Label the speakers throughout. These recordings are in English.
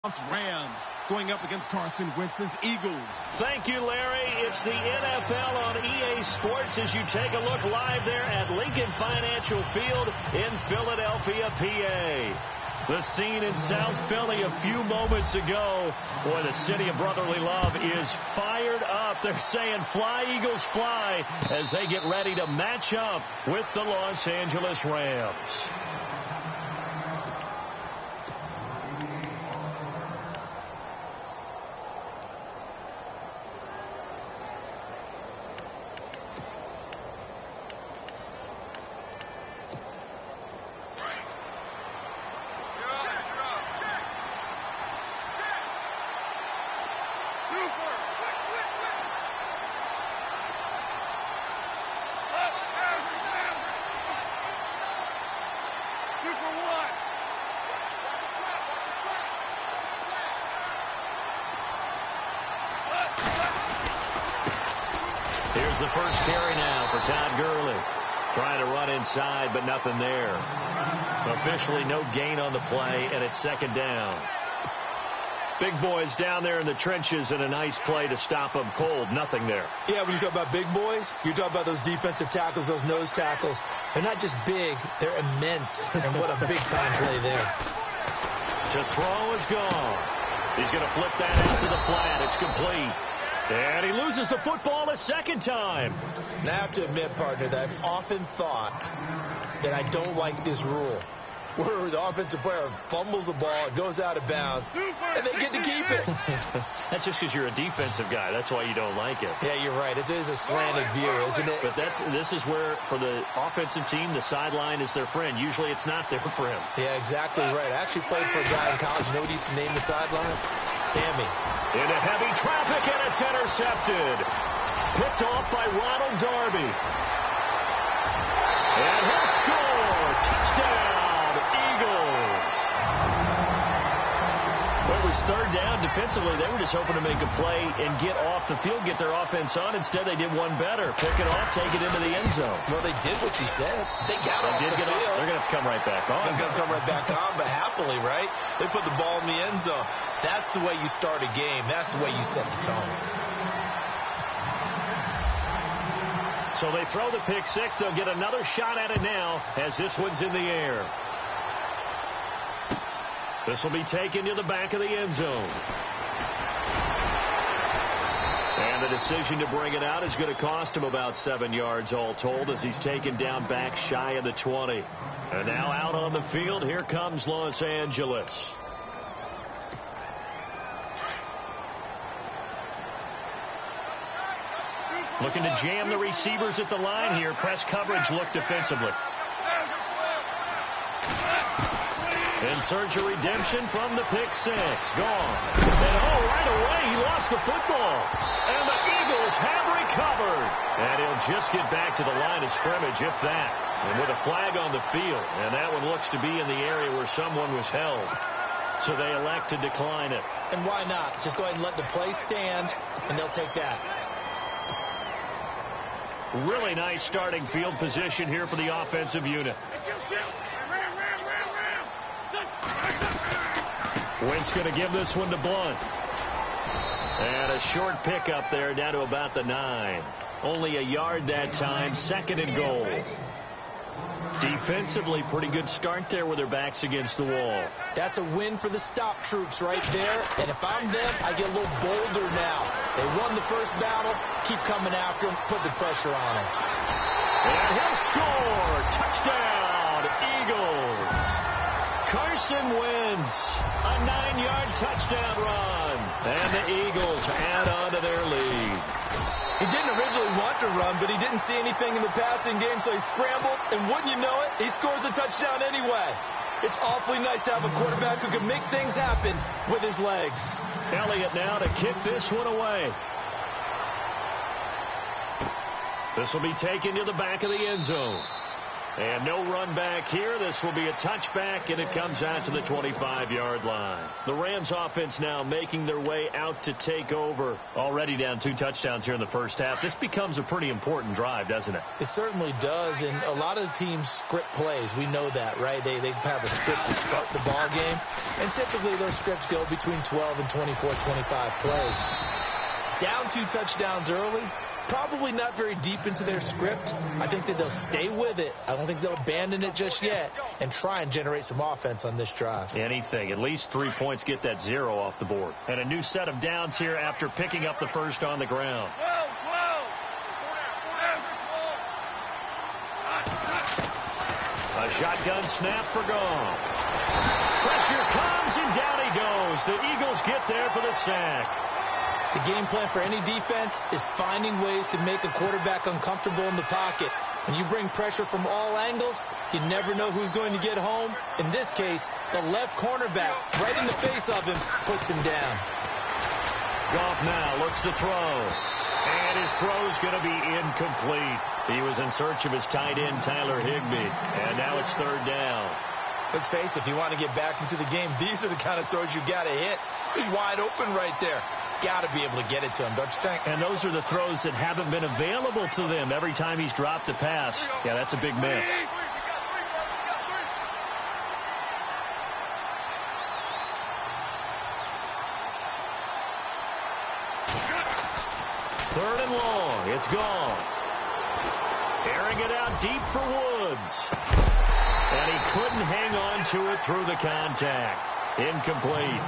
Speaker 1: Rams going up against Carson Wentz's Eagles.
Speaker 2: Thank you, Larry. It's the NFL on EA Sports as you take a look live there at Lincoln Financial Field in Philadelphia, PA. The scene in South Philly a few moments ago. Boy, the city of brotherly love is fired up. They're saying, "Fly, Eagles, fly," as they get ready to match up with the Los Angeles Rams. Here's the first carry now for Todd Gurley. Trying to run inside, but nothing there. Officially no gain on the play, and it's second down. Big boys down there in the trenches, and a nice play to stop them cold. Nothing there.
Speaker 3: Yeah, when you talk about big boys, you're talking about those defensive tackles, those nose tackles. They're not just big, they're immense. And what a big-time play there.
Speaker 2: To throw is gone. He's going to flip that out to the flat. It's complete. And he loses the football a second time.
Speaker 3: Now, I have to admit, partner, that I've often thought that I don't like this rule, where the offensive player fumbles the ball, it goes out of bounds, and they get to keep it.
Speaker 2: That's just because you're a defensive guy. That's why you don't like it.
Speaker 3: Yeah, you're right. It is a slanted view, isn't it?
Speaker 2: But this is where, for the offensive team, the sideline is their friend. Usually it's not there for him.
Speaker 3: Yeah, exactly right. I actually played for a guy in college. You know what he used to name the sideline? Sammy.
Speaker 2: Into heavy traffic, and it's intercepted. Picked off by Ronald Darby. And he'll score. Touchdown, Eagles. Well, it was third down. Defensively, they were just hoping to make a play and get off the field, get their offense on. Instead, they did one better. Pick it off, take it into the end zone.
Speaker 3: Well, they did what you said. They got off the field.
Speaker 2: They're going to have to come right back on.
Speaker 3: They're going to come right back on, but happily, right? They put the ball in the end zone. That's the way you start a game. That's the way you set the tone.
Speaker 2: So they throw the pick six. They'll get another shot at it now as this one's in the air. This will be taken to the back of the end zone. And the decision to bring it out is going to cost him about 7 yards all told as he's taken down back shy of the 20. And now out on the field, here comes Los Angeles. Looking to jam the receivers at the line here. Press coverage look defensively. In search of redemption from the pick six. Gone. And right away he lost the football. And the Eagles have recovered. And he'll just get back to the line of scrimmage, if that. And with a flag on the field. And that one looks to be in the area where someone was held. So they elect to decline it.
Speaker 3: And why not? Just go ahead and let the play stand, and they'll take that.
Speaker 2: Really nice starting field position here for the offensive unit. Wentz going to give this one to Blunt. And a short pickup there down to about the 9. Only a yard that time. Second and goal. Defensively, pretty good start there with their backs against the wall.
Speaker 3: That's a win for the stop troops right there. And if I'm them, I get a little bolder now. They won the first battle. Keep coming after them. Put the pressure on them.
Speaker 2: And he'll score. Touchdown, Eagles. Carson Wentz, a 9-yard touchdown run. And the Eagles add on to their lead.
Speaker 3: He didn't originally want to run, but he didn't see anything in the passing game, so he scrambled, and wouldn't you know it, he scores a touchdown anyway. It's awfully nice to have a quarterback who can make things happen with his legs.
Speaker 2: Elliott now to kick this one away. This will be taken to the back of the end zone. And no run back here. This will be a touchback, and it comes out to the 25-yard line. The Rams offense now making their way out to take over. Already down 2 touchdowns here in the first half. This becomes a pretty important drive, doesn't it?
Speaker 3: It certainly does, and a lot of the teams script plays. We know that, right? They have a script to start the ball game, and typically those scripts go between 12 and 24, 25 plays. Down 2 touchdowns early. Probably not very deep into their script. I think that they'll stay with it. I don't think they'll abandon it just yet and try and generate some offense on this drive.
Speaker 2: Anything. At least 3 points, get that 0 off the board. And a new set of downs here after picking up the first on the ground. A shotgun snap for Goff. Pressure comes, and down he goes. The Eagles get there for the sack.
Speaker 3: The game plan for any defense is finding ways to make a quarterback uncomfortable in the pocket. When you bring pressure from all angles, you never know who's going to get home. In this case, the left cornerback, right in the face of him, puts him down.
Speaker 2: Goff now looks to throw. And his throw's going to be incomplete. He was in search of his tight end, Tyler Higbee. And now it's 3rd down.
Speaker 3: Let's face it, if you want to get back into the game, these are the kind of throws you got to hit. He's wide open right there. Got to be able to get it to him, don't you think?
Speaker 2: And those are the throws that haven't been available to them every time he's dropped a pass. Yeah, that's a big miss. Third and long. It's gone. Airing it out deep for Woods. And he couldn't hang on to it through the contact. Incomplete.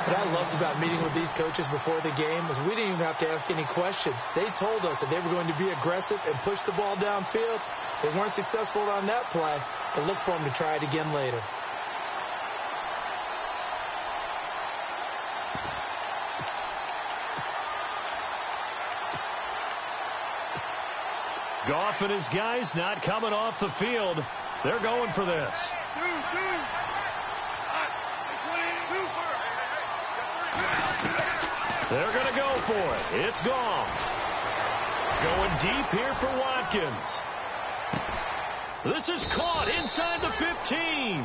Speaker 3: What I loved about meeting with these coaches before the game is we didn't even have to ask any questions. They told us that they were going to be aggressive and push the ball downfield. They weren't successful on that play, but look for them to try it again later.
Speaker 2: Goff and his guys not coming off the field. They're going for this. They're going to go for it. It's Goff. Going deep here for Watkins. This is caught inside the 15.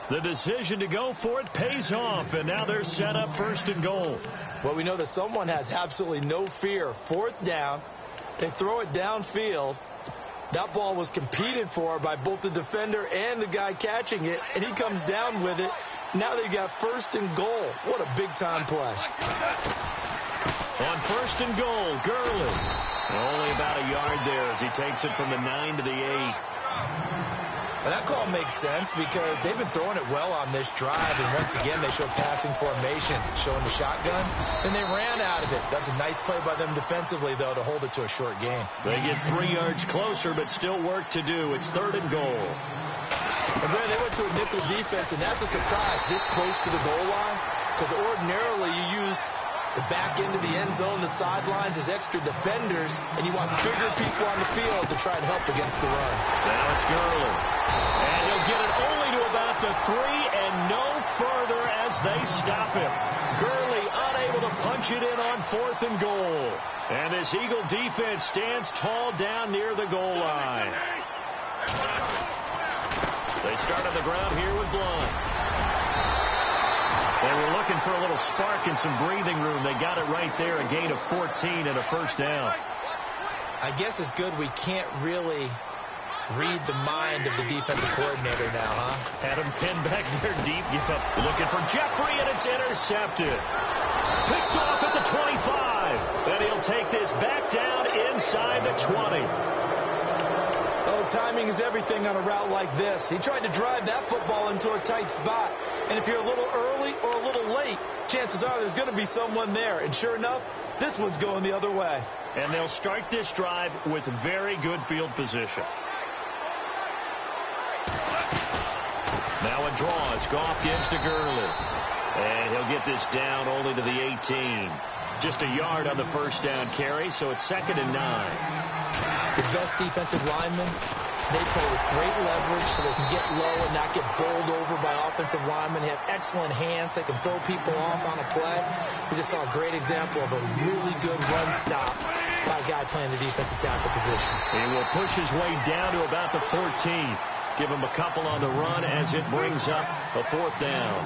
Speaker 2: The decision to go for it pays off, and now they're set up 1st and goal.
Speaker 3: Well, we know that someone has absolutely no fear. 4th down. They throw it downfield. That ball was competed for by both the defender and the guy catching it, and he comes down with it. Now they've got 1st and goal. What a big-time play.
Speaker 2: On 1st and goal, Gurley. Only about a yard there as he takes it from the 9 to the 8.
Speaker 3: Well, that call makes sense because they've been throwing it well on this drive, and once again they show passing formation, showing the shotgun, and they ran out of it. That's a nice play by them defensively, though, to hold it to a short game.
Speaker 2: They get 3 yards closer, but still work to do. It's 3rd and goal.
Speaker 3: And then they went to a nickel defense, and that's a surprise this close to the goal line, because ordinarily you use the back end of the end zone, the sidelines as extra defenders, and you want bigger people on the field to try and help against the run.
Speaker 2: Now it's Gurley. And he'll get it only to about the 3 and no further as they stop him. Gurley unable to punch it in on 4th and goal. And this Eagle defense stands tall down near the goal line. They start on the ground here with Blunt. They were looking for a little spark and some breathing room. They got it right there, a gain of 14 and a 1st down.
Speaker 3: I guess it's good we can't really read the mind of the defensive coordinator now, huh?
Speaker 2: Had him pinned back there deep. Looking for Jeffrey, and it's intercepted. Picked off at the 25. Then he'll take this back down inside the 20.
Speaker 3: Oh, timing is everything on a route like this. He tried to drive that football into a tight spot. And if you're a little early or a little late, chances are there's going to be someone there. And sure enough, this one's going the other way.
Speaker 2: And they'll start this drive with very good field position. Now a draw as Goff gives to Gurley. And he'll get this down only to the 18. Just a yard on the 1st down carry, so it's 2nd and 9.
Speaker 3: The best defensive linemen, they play with great leverage so they can get low and not get bowled over by offensive linemen. They have excellent hands. They can throw people off on a play. We just saw a great example of a really good run stop by a guy playing the defensive tackle position.
Speaker 2: He will push his way down to about the 14. Give him a couple on the run as it brings up a 4th down.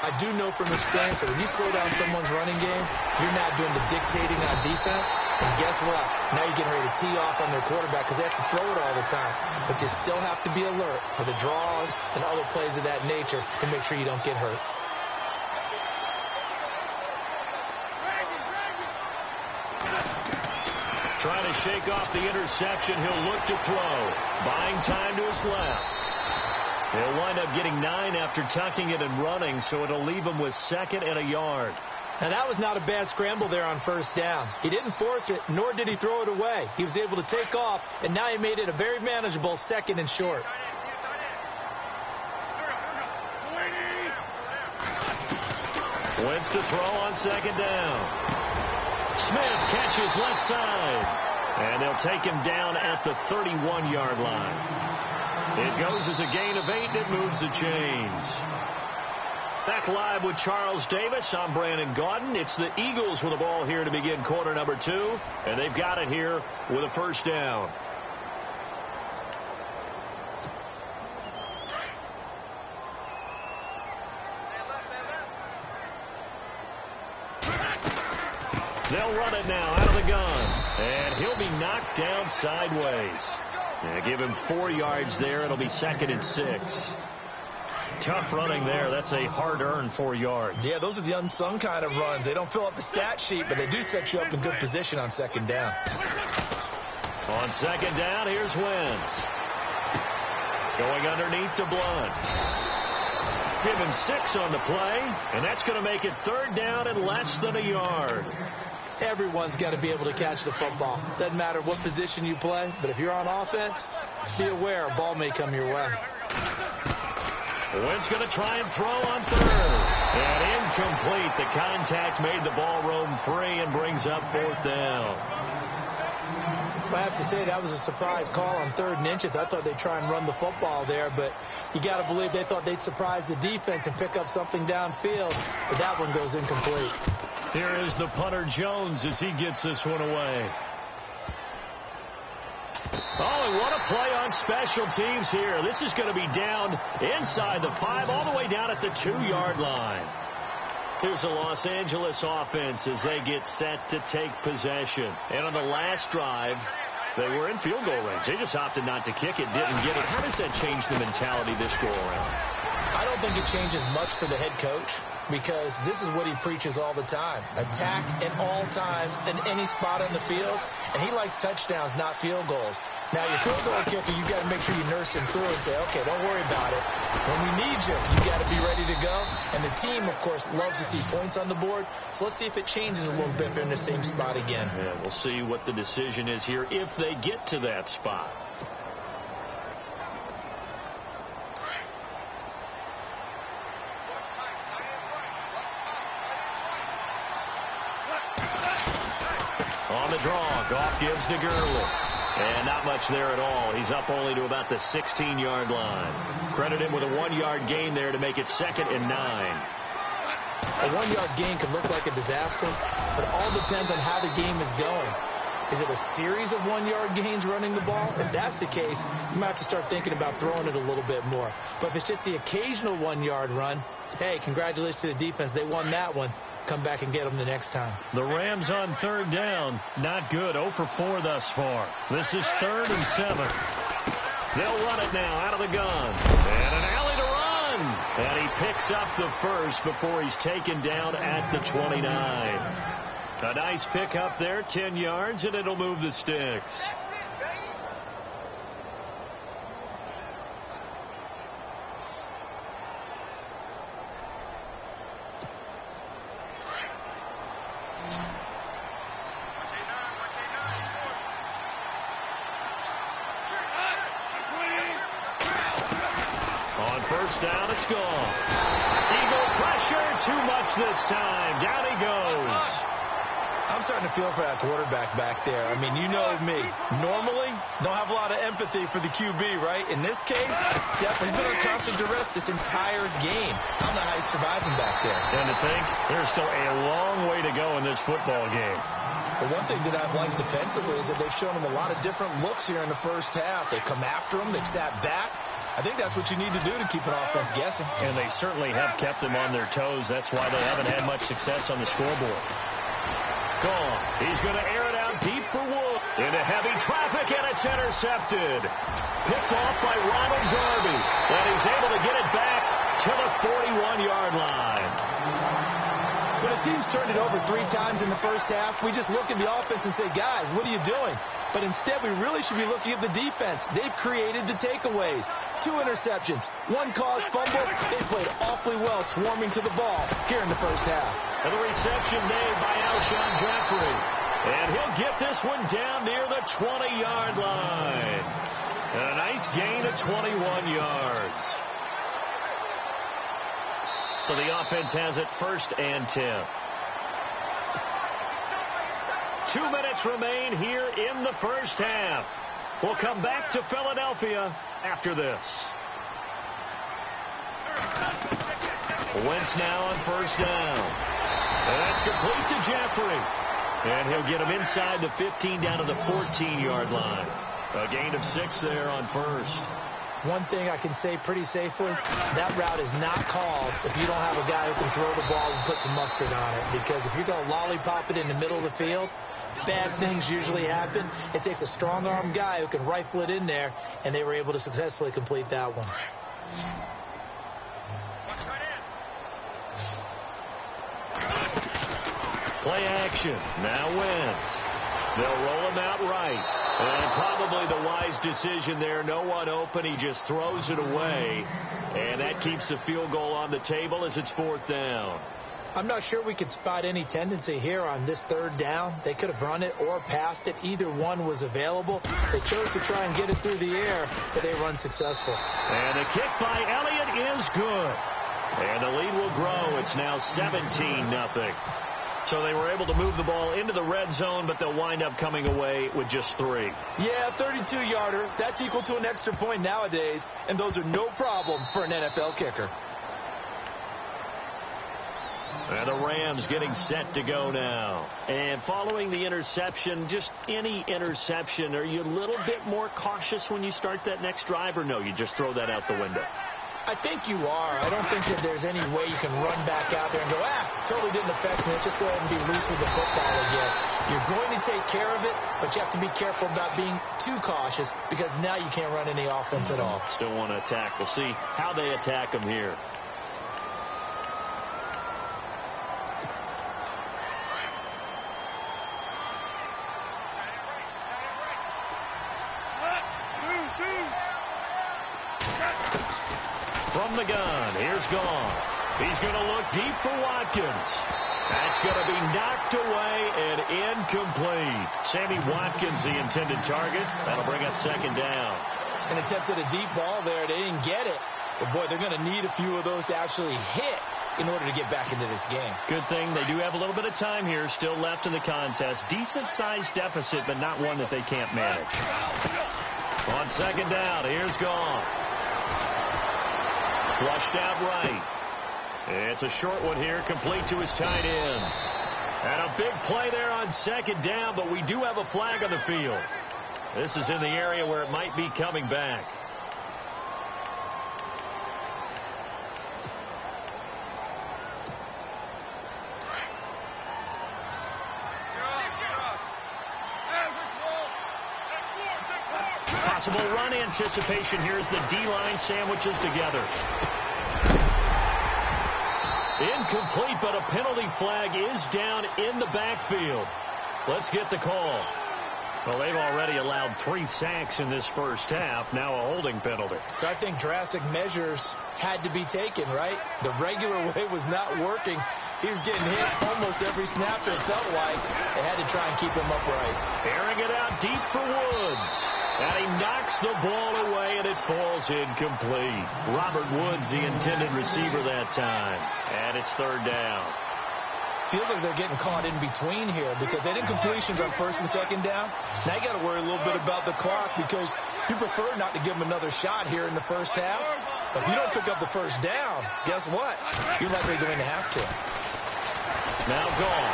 Speaker 3: I do know from experience that when you slow down someone's running game, you're not doing the dictating on defense. And guess what? Now you're getting ready to tee off on their quarterback because they have to throw it all the time. But you still have to be alert for the draws and other plays of that nature to make sure you don't get hurt.
Speaker 2: Trying to shake off the interception. He'll look to throw. Buying time to his left. He'll wind up getting 9 after tucking it and running, so it'll leave him with 2nd and a yard.
Speaker 3: And that was not a bad scramble there on 1st down. He didn't force it, nor did he throw it away. He was able to take off, and now he made it a very manageable 2nd and short.
Speaker 2: Wentz to throw on 2nd down. Smith catches left side, and they'll take him down at the 31-yard line. It goes as a gain of 8, and it moves the chains. Back live with Charles Davis. I'm Brandon Gaudin. It's the Eagles with the ball here to begin quarter number 2, and they've got it here with a 1st down. They'll run it now out of the gun, and he'll be knocked down sideways. Give him 4 yards there. It'll be 2nd and 6. Tough running there. That's a hard-earned 4 yards.
Speaker 3: Yeah, those are the unsung kind of runs. They don't fill up the stat sheet, but they do set you up in good position on 2nd down.
Speaker 2: On 2nd down, here's Wentz. Going underneath to Blunt. Give him 6 on the play, and that's going to make it 3rd down and less than a yard.
Speaker 3: Everyone's got to be able to catch the football. Doesn't matter what position you play, but if you're on offense, be aware a ball may come your way.
Speaker 2: Wentz going to try and throw on 3rd. And incomplete. The contact made the ball roam free and brings up 4th down.
Speaker 3: I have to say that was a surprise call on 3rd and inches. I thought they'd try and run the football there, but you got to believe they thought they'd surprise the defense and pick up something downfield, but that one goes incomplete.
Speaker 2: Here is the punter Jones as he gets this one away. Oh, and what a play on special teams here. This is going to be down inside the 5, all the way down at the 2-yard line. Here's the Los Angeles offense as they get set to take possession. And on the last drive, they were in field goal range. They just opted not to kick it, didn't get it. How does that change the mentality this go around?
Speaker 3: I don't think it changes much for the head coach, because this is what he preaches all the time. Attack at all times in any spot on the field, and he likes touchdowns, not field goals. Now, your field goal kicker, you got to make sure you nurse him through and say, okay, don't worry about it. When we need you, you got to be ready to go. And the team, of course, loves to see points on the board. So let's see if it changes a little bit if they're in the same spot again.
Speaker 2: Yeah, we'll see what the decision is here if they get to that spot. On the draw, Goff gives to Gurley. And not much there at all. He's up only to about the 16-yard line. Credit him with a 1-yard gain there to make it 2nd and 9.
Speaker 3: A 1-yard gain can look like a disaster, but it all depends on how the game is going. Is it a series of 1-yard gains running the ball? If that's the case, you might have to start thinking about throwing it a little bit more. But if it's just the occasional 1-yard run, hey, congratulations to the defense. They won that one. Come back and get them the next time.
Speaker 2: The Rams on 3rd down. Not good. 0 for 4 thus far. This is 3rd and 7. They'll run it now out of the gun. And an alley to run. And he picks up the first before he's taken down at the 29. A nice pick up there, 10 yards, and it'll move the sticks. On 1st down, it's gone. Eagle pressure, too much this time. Down he goes.
Speaker 3: I'm starting to feel for that quarterback back there. I mean, you know me. Normally, don't have a lot of empathy for the QB, right? In this case, definitely been under constant duress this entire game. I don't know how he's surviving back there.
Speaker 2: And to think, there's still a long way to go in this football game.
Speaker 3: But one thing that I've liked defensively is that they've shown him a lot of different looks here in the first half. They come after him. They've sat back. I think that's what you need to do to keep an offense guessing.
Speaker 2: And they certainly have kept them on their toes. That's why they haven't had much success on the scoreboard. Gone. He's going to air it out deep for Wood. Into heavy traffic, and it's intercepted. Picked off by Ronald Darby. And he's able to get it back to the 41-yard line.
Speaker 3: When a team's turned it over 3 times in the first half, we just look at the offense and say, guys, what are you doing? But instead, we really should be looking at the defense. They've created the takeaways. 2 interceptions, 1 caused fumble. They played awfully well swarming to the ball here in the first half.
Speaker 2: And the reception made by Alshon Jeffrey. And he'll get this one down near the 20-yard line. And a nice gain of 21 yards. So the offense has it 1st and 10. 2 minutes remain here in the first half. We'll come back to Philadelphia after this. Wentz now on 1st down. And that's complete to Jeffrey. And he'll get him inside the 15 down to the 14-yard line. A gain of 6 there on 1st.
Speaker 3: One thing I can say pretty safely, that route is not called if you don't have a guy who can throw the ball and put some mustard on it. Because if you're going to lollipop it in the middle of the field, bad things usually happen. It takes a strong-arm guy who can rifle it in there, and they were able to successfully complete that one.
Speaker 2: Play action. Now Wentz. They'll roll him out right. And probably the wise decision there. No one open. He just throws it away. And that keeps the field goal on the table as it's 4th down.
Speaker 3: I'm not sure we could spot any tendency here on this 3rd down. They could have run it or passed it. Either one was available. They chose to try and get it through the air, but they run successful.
Speaker 2: And the kick by Elliott is good. And the lead will grow. It's now 17-0. So they were able to move the ball into the red zone, but they'll wind up coming away with just 3.
Speaker 3: Yeah, 32-yarder. That's equal to an extra point nowadays, and those are no problem for an NFL kicker.
Speaker 2: And the Rams getting set to go now. And following the interception, just any interception, are you a little bit more cautious when you start that next drive, or no, you just throw that out the window?
Speaker 3: I think you are. I don't think that there's any way you can run back out there and go, totally didn't affect me. Let's just go ahead and be loose with the football again. You're going to take care of it, but you have to be careful about being too cautious because now you can't run any offense at all.
Speaker 2: Still want to attack. We'll see how they attack them here. From the gun, here's Gone. He's going to look deep for Watkins. That's going to be knocked away and incomplete. Sammy Watkins, the intended target. That'll bring up 2nd down.
Speaker 3: An attempt at a deep ball there. They didn't get it. But, boy, they're going to need a few of those to actually hit in order to get back into this game.
Speaker 2: Good thing they do have a little bit of time here still left in the contest. Decent-sized deficit, but not one that they can't manage. On 2nd down, here's Gone. Flushed out right. It's a short one here, complete to his tight end. And a big play there on 2nd down, but we do have a flag on the field. This is in the area where it might be coming back. Possible run anticipation here as the D-line sandwiches together. Incomplete, but a penalty flag is down in the backfield. Let's get the call. Well, they've already allowed 3 sacks in this first half. Now a holding penalty.
Speaker 3: So I think drastic measures had to be taken, right? The regular way was not working. He was getting hit almost every snap, it felt like. They had to try and keep him upright.
Speaker 2: Airing it out deep for Woods. And he knocks the ball away, and it falls incomplete. Robert Woods, the intended receiver that time. And it's 3rd down.
Speaker 3: feels like they're getting caught in between here because they didn't completions on first and second down. Now you got to worry a little bit about the clock because you prefer not to give them another shot here in the first half. But if you don't pick up the first down, guess what? You're likely going to have to.
Speaker 2: Now gone.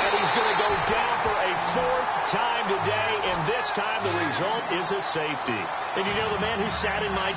Speaker 2: And he's going to go down for a fourth time today, and this time the result is a safety. And you know, the man who sat in my